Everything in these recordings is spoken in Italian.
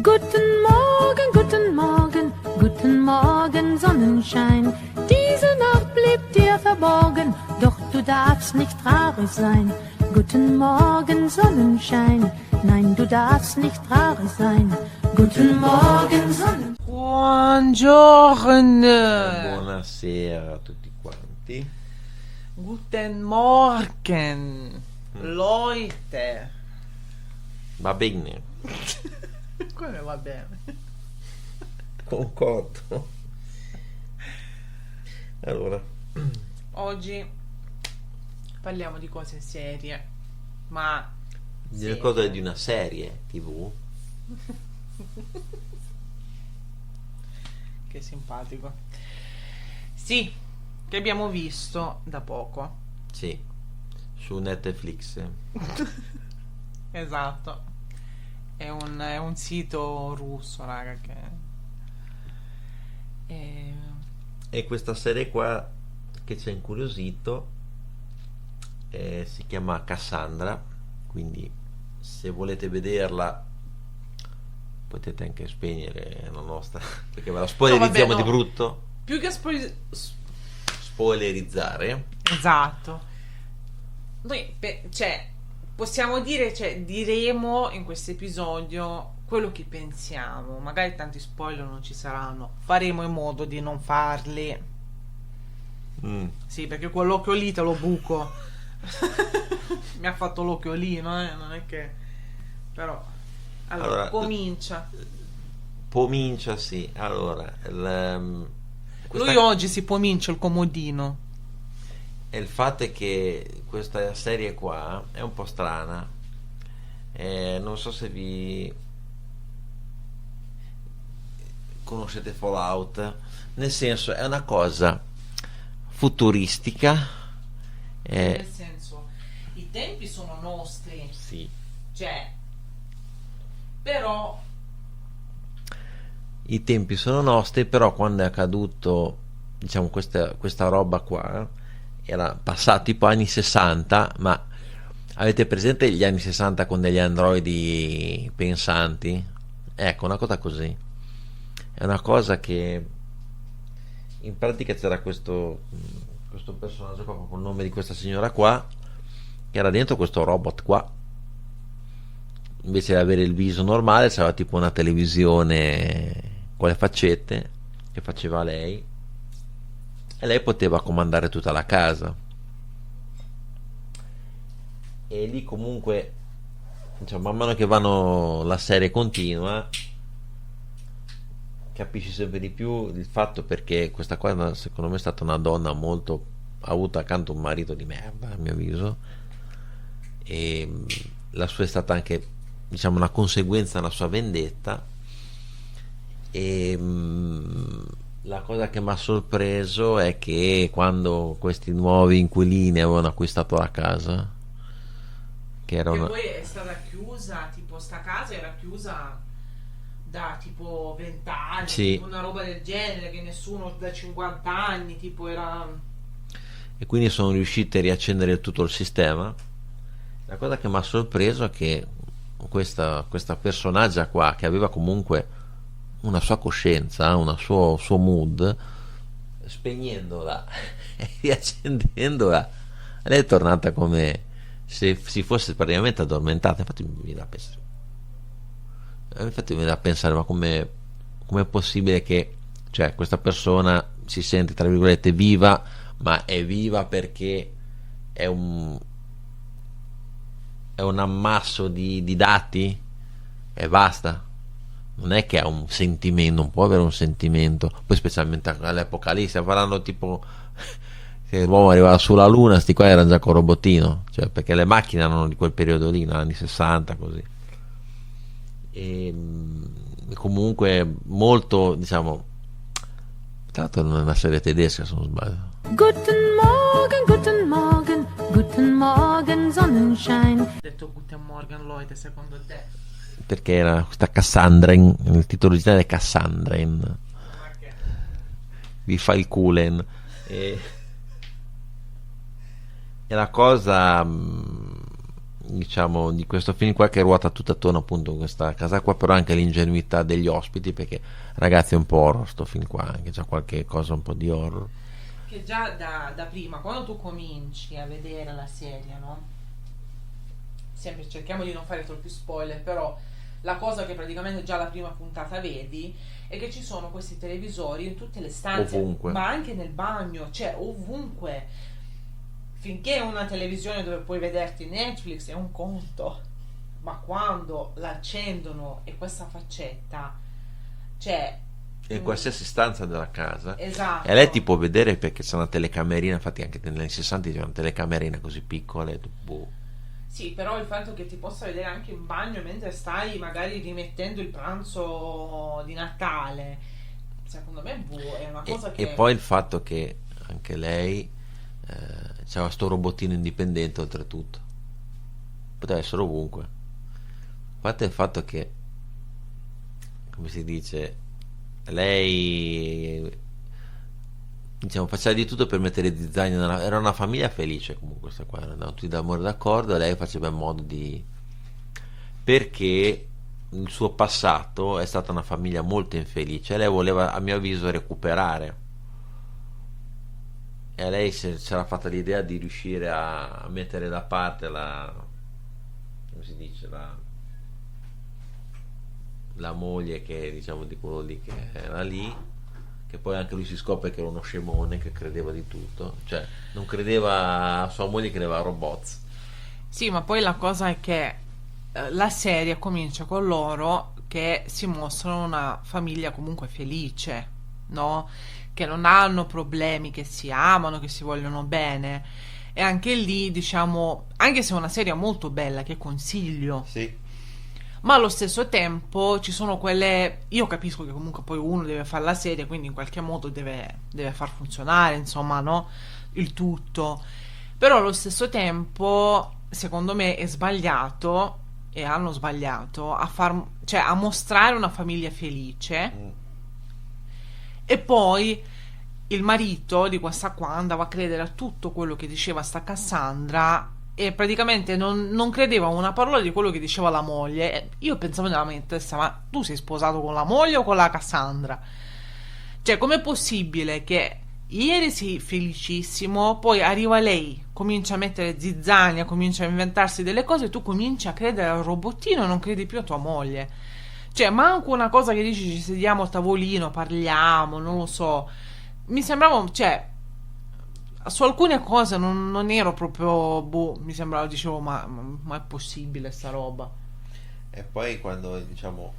guten Morgen, guten Morgen, Sonnenschein. Diese Nacht blieb dir verborgen, doch du darfst nicht traurig sein. Guten Morgen, Sonnenschein, nein, du darfst nicht traurig sein. Guten Morgen, Sonnenschein. Buongiorno. Buonasera a tutti quanti. Guten Morgen. Leute. Va bene. Come va bene? Concordo. Allora, Oggi parliamo di cose serie, ma di una cosa di una serie TV. Che simpatico. Sì, che abbiamo visto da poco. Sì, su Netflix. Esatto. È un sito russo, raga, che E questa serie qua che ci ha incuriosito si chiama Cassandra, quindi se volete vederla potete anche spegnere la nostra, perché ve la spoilerizziamo No. di brutto. Più che Spoilerizzare. esatto. Noi possiamo dire, diremo in questo episodio quello che pensiamo. Magari tanti spoiler non ci saranno. Faremo in modo di non farli. Sì, perché quell'occhio lì te lo buco. Mi ha fatto l'occhio lì, no? Non è che. Però. Allora, comincia. Sì. Allora, Lui oggi si comincia il comodino. E il fatto è che questa serie qua è un po' strana. Non so se vi conoscete Fallout, nel senso è una cosa futuristica. Nel senso, i tempi sono nostri. Sì. Però I tempi sono nostri, però quando è accaduto, diciamo, questa roba qua, era passato tipo anni 60, ma avete presente gli anni 60 con degli androidi pensanti? Ecco, una cosa così. È una cosa che in pratica c'era questo personaggio qua, con il nome di questa signora qua, che era dentro questo robot qua. Invece di avere il viso normale c'era tipo una televisione con le faccette che faceva lei, e lei poteva comandare tutta la casa. E lì comunque, diciamo, man mano che la serie continua, capisci sempre di più il fatto, perché questa qua secondo me è stata una donna molto, ha avuto accanto un marito di merda a mio avviso, e la sua è stata anche, diciamo, una conseguenza, una sua vendetta. E la cosa che mi ha sorpreso è che quando questi nuovi inquilini avevano acquistato la casa, che era che poi è stata chiusa, tipo sta casa era chiusa da tipo 20 anni, sì, tipo una roba del genere, che nessuno da 50 anni, tipo era. E quindi sono riusciti a riaccendere tutto il sistema. La cosa che mi ha sorpreso è che questa personaggia qua, che aveva comunque una sua coscienza, un suo mood, spegnendola e riaccendendola, lei è tornata come se si fosse praticamente addormentata. Infatti mi viene da pensare, ma come è possibile che, cioè, questa persona si sente tra virgolette viva, ma è viva perché è un ammasso di dati e basta. Non è che ha un sentimento, non può avere un sentimento. Poi specialmente all'epoca lì, stiamo parlando tipo se l'uomo arrivava sulla luna, sti qua erano già con robottino, cioè, perché le macchine erano di quel periodo lì, negli anni 60 così. E comunque molto, diciamo, tra l'altro non è una serie tedesca se non sbaglio. Guten Morgen, Sonnenschein. Detto Guten Morgen, Leute, secondo te? Perché era questa Cassandra, il titolo originale è Cassandra, vi fa il culen. E la cosa diciamo di questo film qua, che ruota tutto attorno appunto a questa casa qua, però anche l'ingenuità degli ospiti, perché ragazzi è un po' horror sto film qua, anche c'è qualche cosa un po' di horror. Che già da prima, quando tu cominci a vedere la serie, no? Sempre cerchiamo di non fare troppi spoiler, però la cosa che praticamente già la prima puntata vedi è che ci sono questi televisori in tutte le stanze, Ovunque. ma anche nel bagno, cioè ovunque. Finché è una televisione dove puoi vederti Netflix è un conto, ma quando l'accendono e questa faccetta, cioè In qualsiasi stanza della casa. esatto. E lei ti può vedere perché c'è una telecamerina, infatti anche negli anni 60 c'era una telecamerina così piccola, boh. Sì, però il fatto che ti possa vedere anche in bagno mentre stai magari rimettendo il pranzo di Natale, secondo me è una cosa E poi il fatto che anche lei c'aveva sto robottino indipendente oltretutto, poteva essere ovunque. A parte il fatto che, come si dice, lei diciamo faceva di tutto per mettere zizzania era una famiglia felice comunque, questa qua erano tutti d'amore d'accordo, e lei faceva in modo di, perché il suo passato è stata una famiglia molto infelice e lei voleva, a mio avviso, recuperare, e lei si era fatta l'idea di riuscire a mettere da parte la, come si dice, la moglie, che diciamo di quello lì che era lì, che poi anche lui si scopre che era uno scemone, che credeva di tutto, cioè non credeva a sua moglie, credeva a robots. sì, ma poi la cosa è che la serie comincia con loro che si mostrano una famiglia comunque felice, no? Che non hanno problemi, che si amano, che si vogliono bene. E anche lì, diciamo, anche se è una serie molto bella, che consiglio, Sì. ma allo stesso tempo ci sono quelle, io capisco che comunque poi uno deve fare la serie, quindi in qualche modo deve far funzionare, insomma, no? Il tutto. Però allo stesso tempo secondo me è sbagliato, e hanno sbagliato cioè a mostrare una famiglia felice, e poi il marito di questa qua andava a credere a tutto quello che diceva sta Cassandra, e praticamente non credeva a una parola di quello che diceva la moglie. E io pensavo nella mia testa, ma tu sei sposato con la moglie o con la Cassandra? Cioè, com'è possibile che ieri sei felicissimo, poi arriva lei, comincia a mettere zizzania, comincia a inventarsi delle cose, e tu cominci a credere al robottino e non credi più a tua moglie? Cioè, manco una cosa che dici ci sediamo a tavolino, parliamo, non lo so. Mi sembrava, cioè, su alcune cose non ero proprio, boh, mi sembrava, dicevo, ma è possibile sta roba? E poi quando diciamo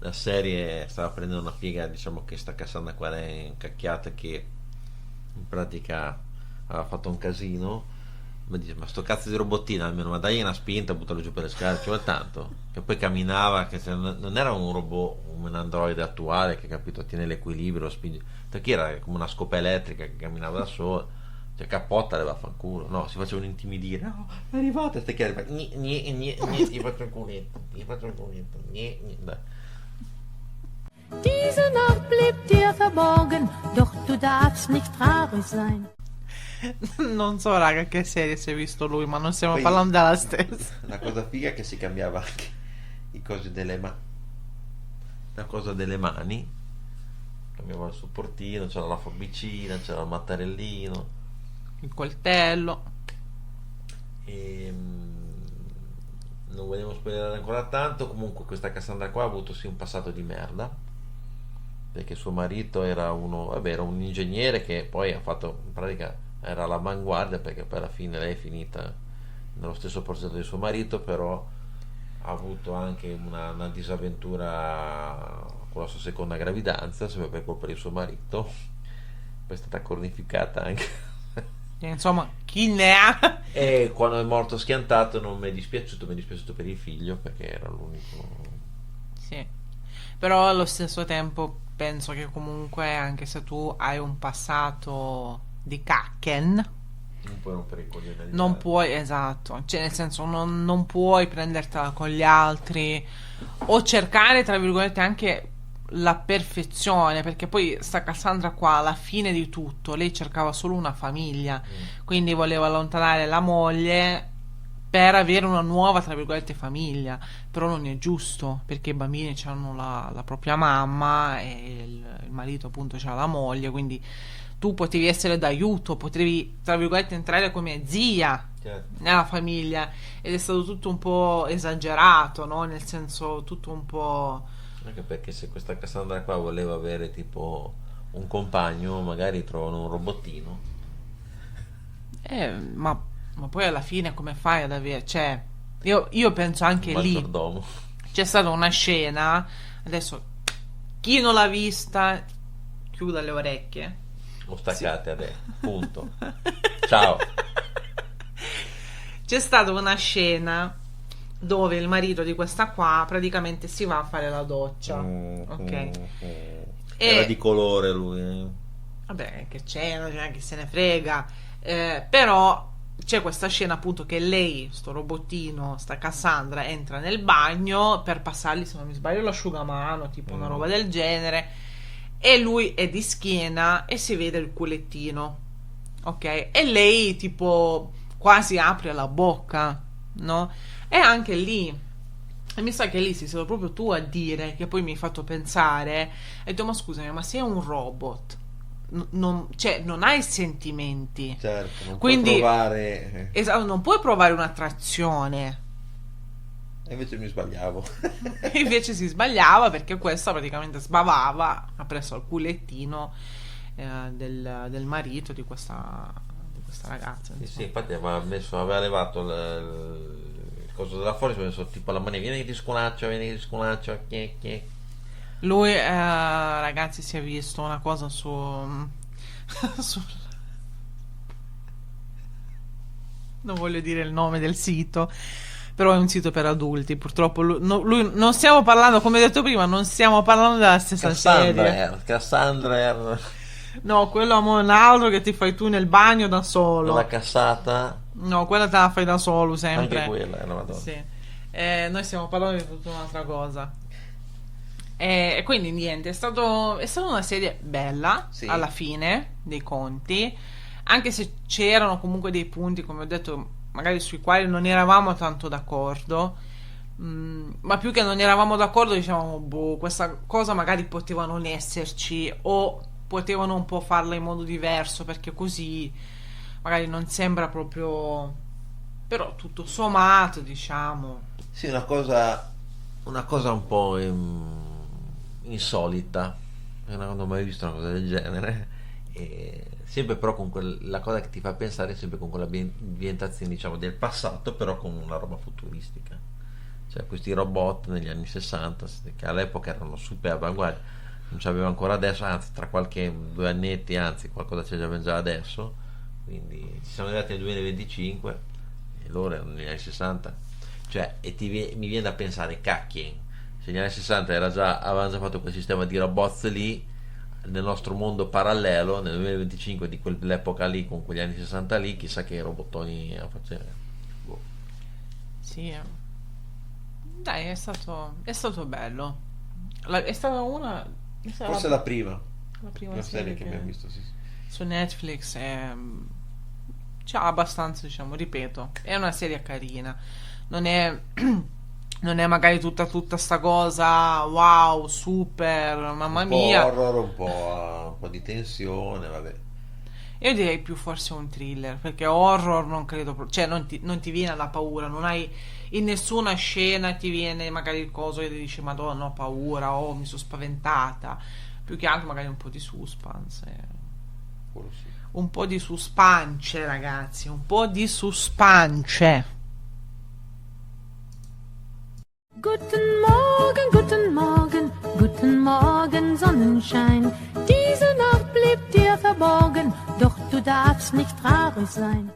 la serie stava prendendo una piega, diciamo che sta Cassandra qua è incacchiata, che in pratica aveva fatto un casino, ma dice, ma sto cazzo di robottino almeno, ma dai una spinta, buttalo giù per le scale, ci vuole tanto. Che poi camminava, che non era un robot, un androide attuale che, capito, tiene l'equilibrio, spinge, perché era come una scopa elettrica che camminava da sola, cioè cappotta le vaffanculo, no, si facevano intimidire, no, è arrivata, stai che arriva, gli faccio un culetto, dai. Diese Nacht blieb dir verborgen, doch du darfst nicht traurig sein. Non so, raga, che serie si è visto lui, ma non stiamo Poi- parlando della stessa. La cosa figa è che si cambiava anche i cosi delle la cosa delle mani, cambiava il supportino, c'era la forbicina, c'era il mattarellino, Il coltello. e non volevo spoilerare ancora tanto. Comunque questa Cassandra qua ha avuto sì un passato di merda, perché suo marito era era un ingegnere che poi ha fatto, in pratica era all'avanguardia, perché poi alla fine lei è finita nello stesso progetto di suo marito, però ha avuto anche una disavventura con la sua seconda gravidanza, sempre per colpa di suo marito, poi è stata cornificata anche. E insomma, chi ne ha? E quando è morto schiantato non mi è dispiaciuto, mi è dispiaciuto per il figlio, perché era l'unico. Sì. Però allo stesso tempo penso che comunque, anche se tu hai un passato di cacken, Non puoi rompere i coglioni agli non altri. puoi, esatto, cioè nel senso non puoi prendertela con gli altri o cercare, tra virgolette, anche la perfezione, perché poi sta Cassandra qua, alla fine di tutto, lei cercava solo una famiglia, quindi voleva allontanare la moglie per avere una nuova, tra virgolette, famiglia. Però non è giusto, perché i bambini hanno la propria mamma e il marito appunto c'ha la moglie, quindi tu potevi essere d'aiuto, potevi, tra virgolette, entrare come zia Certo. nella famiglia, ed è stato tutto un po' esagerato, no? Nel senso, tutto un po'... Anche perché se questa Cassandra qua voleva avere tipo un compagno, magari trovano un robottino. ma poi alla fine come fai ad avere... Cioè, io penso anche Un lì maggiordomo. c'è stata una scena, adesso chi non l'ha vista chiuda le orecchie. O staccate adesso. Punto. Ciao. C'è stata una scena dove il marito di questa qua praticamente si va a fare la doccia, ok? Era di colore lui. Vabbè, che c'è, non c'è chi se ne frega. Però c'è questa scena appunto che lei, sto robottino, sta Cassandra, entra nel bagno per passargli, se non mi sbaglio, l'asciugamano, tipo una roba del genere, e lui è di schiena e si vede il culettino, ok? E lei tipo quasi apre la bocca, no? E anche lì, e mi sa che lì sei stato proprio tu a dire, che poi mi hai fatto pensare, e ho detto, ma scusami, ma sei un robot, cioè non hai sentimenti, Certo, non quindi puoi provare. esatto, non puoi provare un'attrazione. E invece mi sbagliavo. E invece si sbagliava, perché questa praticamente sbavava, ha preso il culettino del marito di questa ragazza, Sì, insomma. infatti aveva levato il coso della fuori, si è messo tipo alla mania, vieni di sconaccio, chi. Lui, ragazzi, si è visto una cosa su- non voglio dire il nome del sito, però è un sito per adulti. Purtroppo lui non stiamo parlando, come detto prima, non stiamo parlando della stessa serie. Cassandra No, quello è un altro che ti fai tu nel bagno da solo. la cassata, No, quella te la fai da solo sempre. anche quella era Madonna. Sì. Noi stiamo parlando di tutta un'altra cosa. E quindi niente, è stata una serie bella, Sì. alla fine dei conti, anche se c'erano comunque dei punti, come ho detto, magari sui quali non eravamo tanto d'accordo, ma più che non eravamo d'accordo, diciamo, boh, questa cosa magari poteva non esserci, o potevano un po' farla in modo diverso, perché così magari non sembra proprio... Però tutto sommato, diciamo... Sì, una cosa un po' insolita. Non ho mai visto una cosa del genere. E sempre però con la cosa che ti fa pensare è sempre con quella ambientazione, diciamo, del passato, però con una roba futuristica. Cioè questi robot negli anni 60, che all'epoca erano super avanguardia, non ci aveva ancora adesso, anzi tra qualche 2 annetti, anzi qualcosa ci abbiamo già adesso, quindi ci siamo arrivati nel 2025 e loro erano negli anni 60. Cioè, e mi viene da pensare, cacchien, se negli anni 60 avevano già fatto quel sistema di robots lì, nel nostro mondo parallelo, nel 2025 di quell'epoca lì, con quegli anni 60 lì, chissà che robottoni a facere. Boh. Sì, dai, è stato bello. È stata Forse la prima prima serie che abbiamo visto, sì. su Netflix, c'ha abbastanza, diciamo, ripeto, è una serie carina, non è non è magari tutta sta cosa wow, super, mamma mia. Un po' horror, un po' di tensione, vabbè. Io direi più forse un thriller, perché horror non credo, cioè non ti viene la paura, non hai in nessuna scena ti viene magari il coso che ti dice Madonna, ho paura, oh, mi sono spaventata. Più che altro magari un po' di suspense. Quello sì. Un po' di suspense, ragazzi, un po' di suspense. Guten Morgen, Sonnenschein. Diese Nacht blieb dir verborgen, doch du darfst nicht traurig sein.